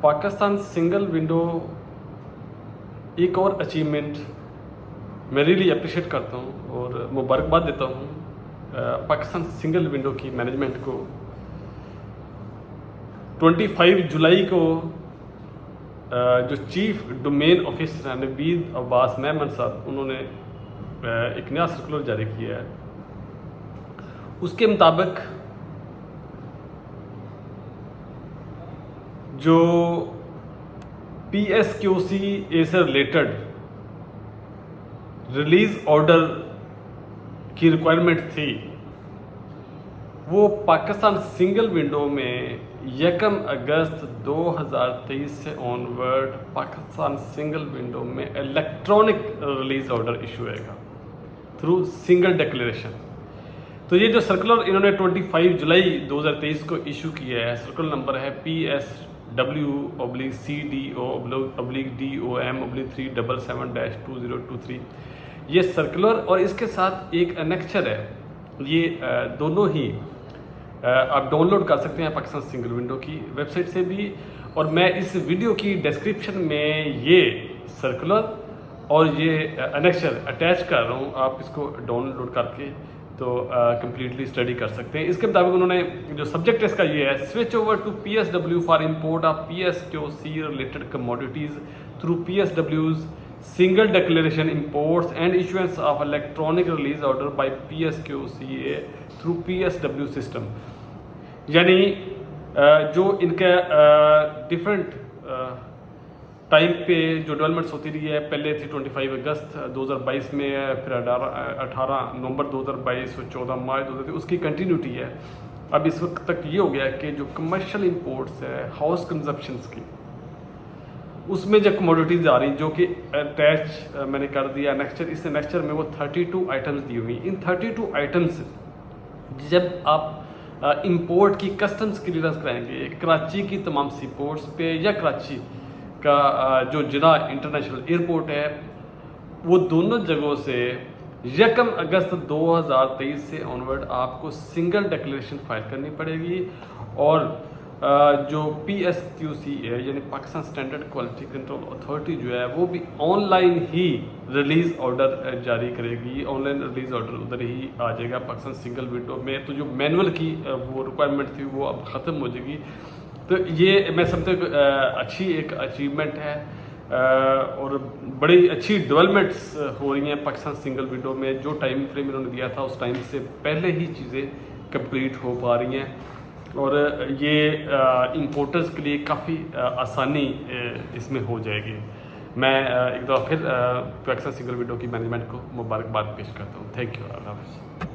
Pakistan single window एक और achievement मैं रियली अप्रिशिएट करता हूँ और मुबारकबाद देता हूँ पाकिस्तान सिंगल विंडो की मैनेजमेंट को। 25 जुलाई को जो चीफ डोमेन ऑफिसर हैं नवीद अब्बास मेमन साहब, उन्होंने एक नया सर्कुलर जारी किया है। उसके मुताबिक जो PSQC से रिलेटेड रिलीज ऑर्डर की रिक्वायरमेंट थी, वो पाकिस्तान सिंगल विंडो में 1 अगस्त 2023 से ऑनवर्ड पाकिस्तान सिंगल विंडो में इलेक्ट्रॉनिक रिलीज ऑर्डर इशू होएगा थ्रू सिंगल डिक्लेरेशन। तो ये जो सर्कुलर इन्होंने 25 जुलाई 2023 को इशू किया है, सर्कुलर नंबर है PSW/CDO/DOM/377-2023। ये सर्कुलर और इसके साथ एक एनेक्चर है, ये दोनों ही आप डाउनलोड कर सकते हैं पाकिस्तान सिंगल विंडो की वेबसाइट से भी, और मैं इस वीडियो की डिस्क्रिप्शन में ये सर्कुलर और ये एनेक्चर अटैच कर रहा हूँ। आप इसको डाउनलोड करके तो कम्प्लीटली स्टडी कर सकते हैं। इसके मुताबिक उन्होंने जो सब्जेक्ट इसका ये है, switch over to PSW for import of PSQC related commodities through PSW's single declaration imports and issuance of electronic release order by PSQCA through PSW system. यानी जो इनका डिफरेंट टाइम पे जो डेवलपमेंट्स होती रही है, पहले थी 25 अगस्त 2022 में, फिर 18 नवंबर 2022 और 14 मार्च 2023, उसकी कंटिन्यूटी है। अब इस वक्त तक ये हो गया कि जो कमर्शियल इंपोर्ट्स है हाउस कंजप्शंस की, उसमें जो कमोडिटीज़ आ रही जो कि अटैच मैंने कर दिया नेक्स्चर, इस नेक्स्चर में वो 32 आइटम्स दी हुई। इन 32 आइटम्स जब आप इंपोर्ट की कस्टम्स क्लियरेंस कराएंगे कराची की तमाम सी पोर्ट्स पे या कराची का जो जिला इंटरनेशनल एयरपोर्ट है, वो दोनों जगहों से 1 अगस्त 2023 से ऑनवर्ड आपको सिंगल डिक्लेरेशन फाइल करनी पड़ेगी। और जो PSQC है यानी Pakistan standard quality control authority जो है, वो भी ऑनलाइन ही रिलीज़ ऑर्डर जारी करेगी। ऑनलाइन रिलीज़ ऑर्डर उधर ही आ जाएगा पाकिस्तान सिंगल विंडो में। तो जो मैनुअल की वो रिक्वायरमेंट थी वो अब ख़त्म हो जाएगी। तो ये मैं समझता हूँ अच्छी एक अचीवमेंट है और बड़ी अच्छी डेवलपमेंट्स हो रही हैं पाकिस्तान सिंगल विंडो में। जो टाइम फ्रेम इन्होंने दिया था उस टाइम से पहले ही चीज़ें कंप्लीट हो पा रही हैं, और ये इंपोर्टर्स के लिए काफ़ी आसानी इसमें हो जाएगी। मैं एक दफ़ा फिर पाकिस्तान सिंगल विंडो की मैनेजमेंट को मुबारकबाद पेश करता हूँ। Thank you. अल्लाह हाफ़िज़।